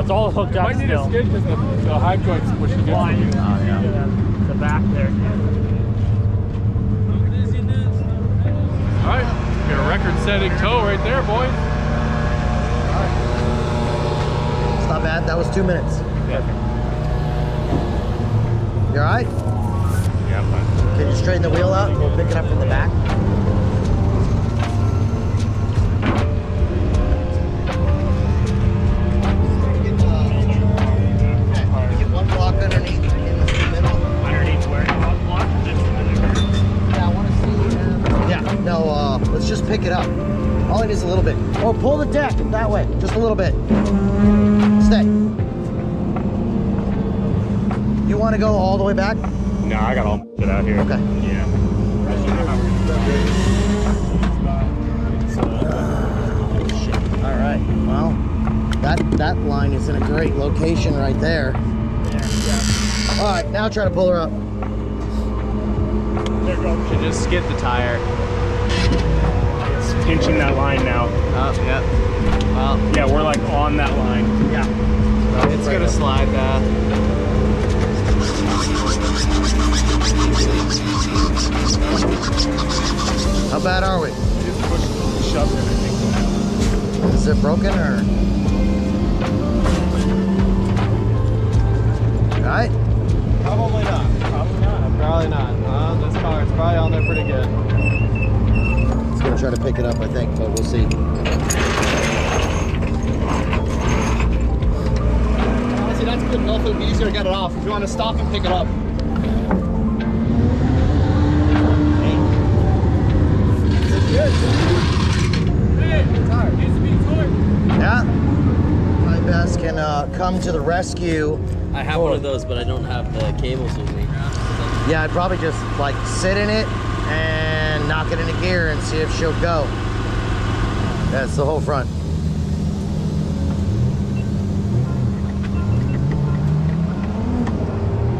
it's all hooked up still. Might need a skid because the hive joint's pushing against you. Oh, yeah. The back there. All right, got a record-setting toe right there, boys. It's not bad. That was 2 minutes. Yeah. You all right? Yeah, I'm fine. Can you straighten the wheel out? We'll pick it up from the back. Get one block underneath in the middle. Underneath where you want block, just under the curve. Yeah, I want to see. Yeah, no, let's just pick it up. All it is a little bit. Or pull the deck that way, just a little bit. Stay. You want to go all the way back? No, I got all it out here. Okay. Yeah. All right. Well, that line is in a great location right there. All right, now try to pull her up. There you go. Should just skid the tire. It's pinching that line now. Oh, yep. Well, Yeah, we're like on that line. Yeah. it's gonna slide back. How bad are we? Just push, shove everything. Is it broken or? All right. Probably not. Probably not. Probably not. This car is probably on there pretty good. It's gonna try to pick it up, I think, but we'll see. Honestly, that's good enough. It would be easier to get it off if you want to stop and pick it up. Yeah. My best can come to the rescue. I have one of those, but I don't have the cables with me. Yeah, I'd probably just like sit in it and knock it into gear and see if she'll go. That's the whole front.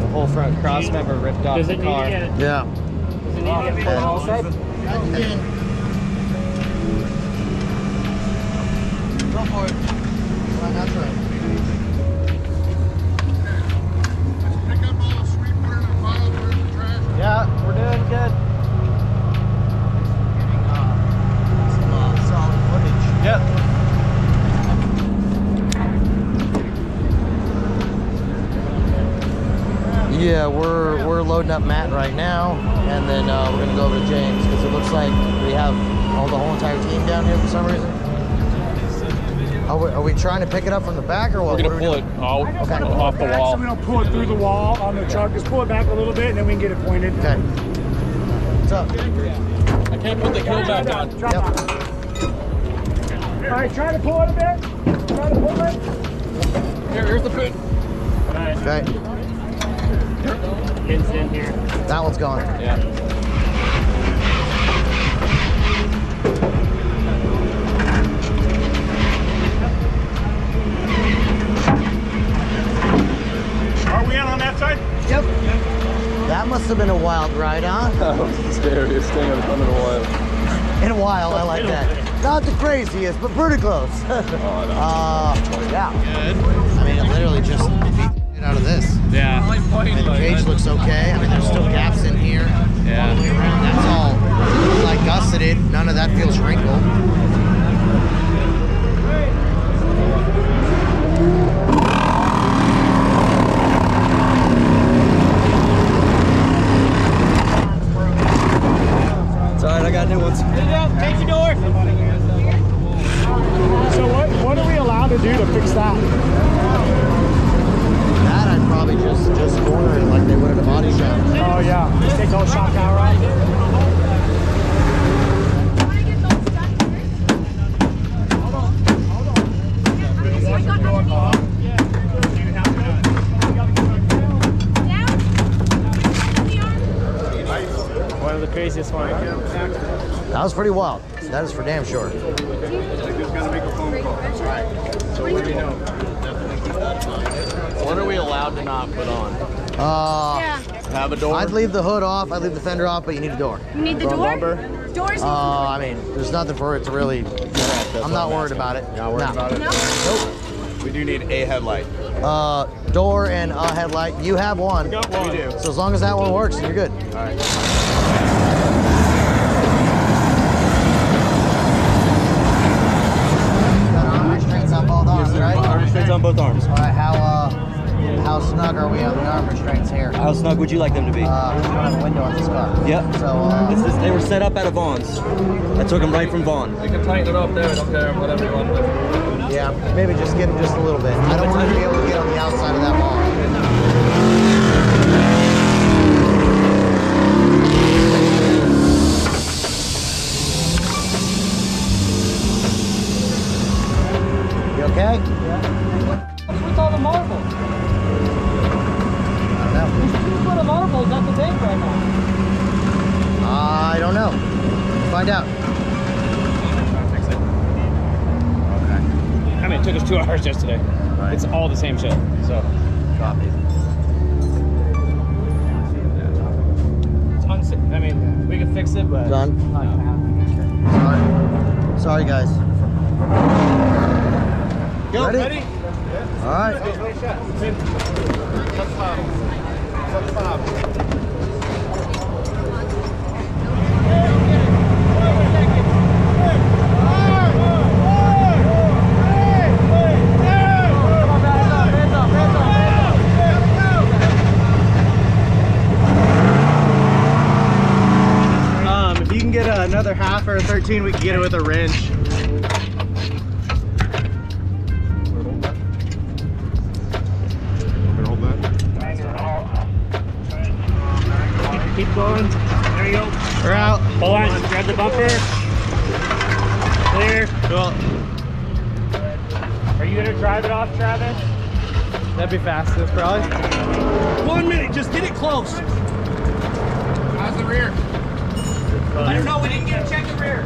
The whole front cross member ripped off Does the it need car. to get, Yeah. does it need to get pulled also? Go for it. That's right. Yeah, we're doing good. Some solid footage. Yep. Yeah, we're loading up Matt right now, and then we're gonna go over to James because it looks like we have the whole entire team down here for some reason. Are we trying to pick it up from the back or what? We're gonna What are pull we it doing? out Okay. off the wall. So we don't pull it through the wall on the truck. Just pull it back a little bit, and then we can get it pointed. Okay. What's up? I can't put the kill back on. Drop Yep. out. All right, try to pull it a bit. Try to pull it. Here's the pin. Okay. Pins in here. That one's going. Yeah. Are we in on that side? Yep. That must have been a wild ride, huh? That was the scariest thing I've done in a while. In a while, I like that. Not the craziest, but pretty close. Yeah. I mean, it literally just beat the shit out of this. Yeah. And the cage looks okay. I mean, there's still gaps in here. Yeah. All the way around. That's all like gusseted. None of that feels wrinkled. It's alright, I got new ones. Take the door. So what are we allowed to do to fix that? That I'd probably just corner it like they would at a body shop. Oh yeah, just take the whole shock tower out. One of the craziest ones. That was pretty wild. That is for damn sure. So what do you know? What are we allowed to not put on? Have a door? I'd leave the hood off. I'd leave the fender off, but you need a door. You need the door? Doors? I mean, there's nothing for it to really. I'm not worried about it. Not worried about it? No? Nope. We do need a headlight. Door and a headlight. You have one. Got one. We do. So as long as that one works, you're good. All right. Got arm restraints on both arms, right? Arm restraints on both arms. All right, how snug are we on the arm restraints here? How snug would you like them to be? We don't have a window on this car. Yep. So, They were set up at a Vaughn's. I took them right from Vaughan. You can tighten it up there. I don't care. Whatever you want to do. yeah, maybe just get them just a little bit. I don't want to be able to get on the outside of that wall. You okay? What's with all the marbles? I don't know. There's 2 foot of marbles at the bank right now. I don't know. Find out. I mean, it took us 2 hours yesterday. Right. It's all the same shit. So Copy. it's unsafe. I mean, we can fix it, but Done. Sorry, guys. Go, Ready? All right. If you can get another half or a 13, we can get it with a wrench. keep going. There you go. We're out. Hold on. Grab the bumper. Clear. Cool. Are you gonna drive it off, Travis? That'd be fastest, probably. 1 minute, just get it close. How's the rear? I don't know, we didn't get a check the rear.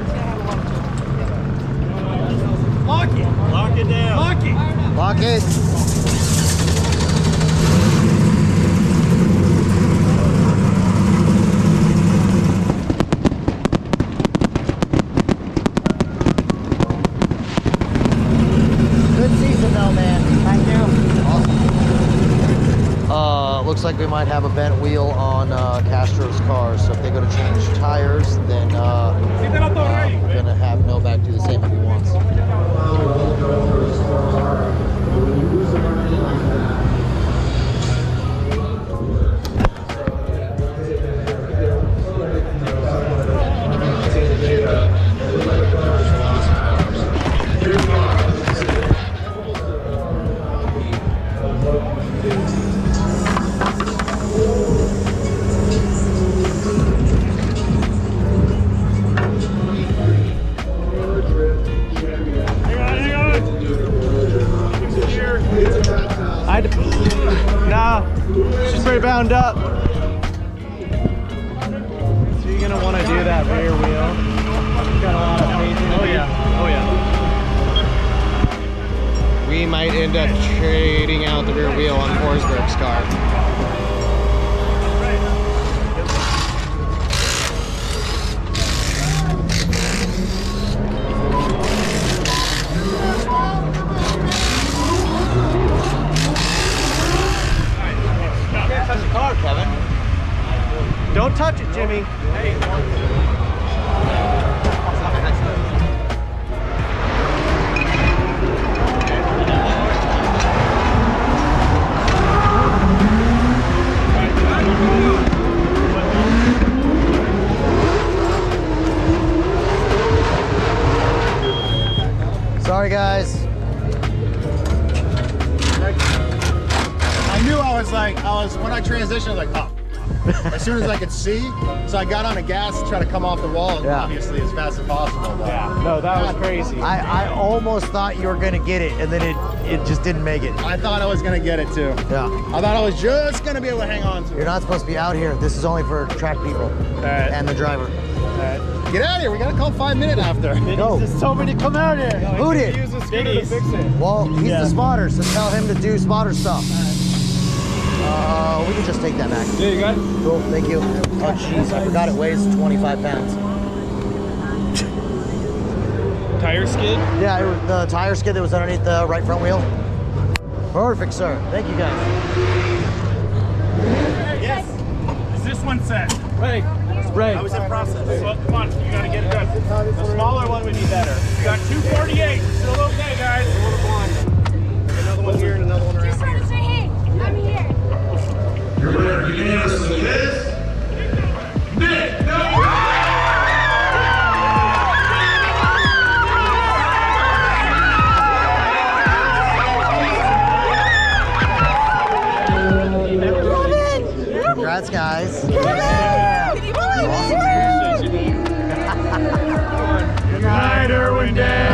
Lock it. Lock it down. Lock it. Lock it. Good season though, man. Thank you. Awesome. Looks like we might have a bent wheel on Castro's car, so if they go to change tires, then we're gonna have Novak do the same if he wants. Nah, she's pretty bound up. So you're gonna want to do that rear wheel. Got a lot of faith in it. Oh yeah. Oh yeah. We might end up trading out the rear wheel on Forsberg's car. Touch the car, Kevin. Don't touch it, Jimmy. Sorry, guys. I knew when I transitioned, I was like, oh. As soon as I could see, so I got on the gas to try to come off the wall, and obviously as fast as possible. But Yeah, no, that was crazy. I almost thought you were gonna get it, and then it just didn't make it. I thought I was gonna get it too. Yeah. I thought I was just gonna be able to hang on to You're it. not supposed to be out here. This is only for track people and the driver. Get out of here. We gotta call 5 minutes after. Go. Just told me to come out here. Who did? Use a scooter to fix it. Well, he's the spotter, so tell him to do spotter stuff. We can just take that back. There you go. Cool, thank you. Oh, jeez, I forgot it weighs 25 pounds. Tire skid? Yeah, it was the tire skid that was underneath the right front wheel. Perfect, sir. Thank you, guys. Yes. Is this one set? Right. Right. I was in process. Well, come on, you gotta get it done. The smaller one would be better. You got 248. We're still okay, guys. Another one here and another one Just around try to say, hey, I'm here. Your winner unanimously is Nick. Congrats, guys. Can you believe it? Good night, Irwindale.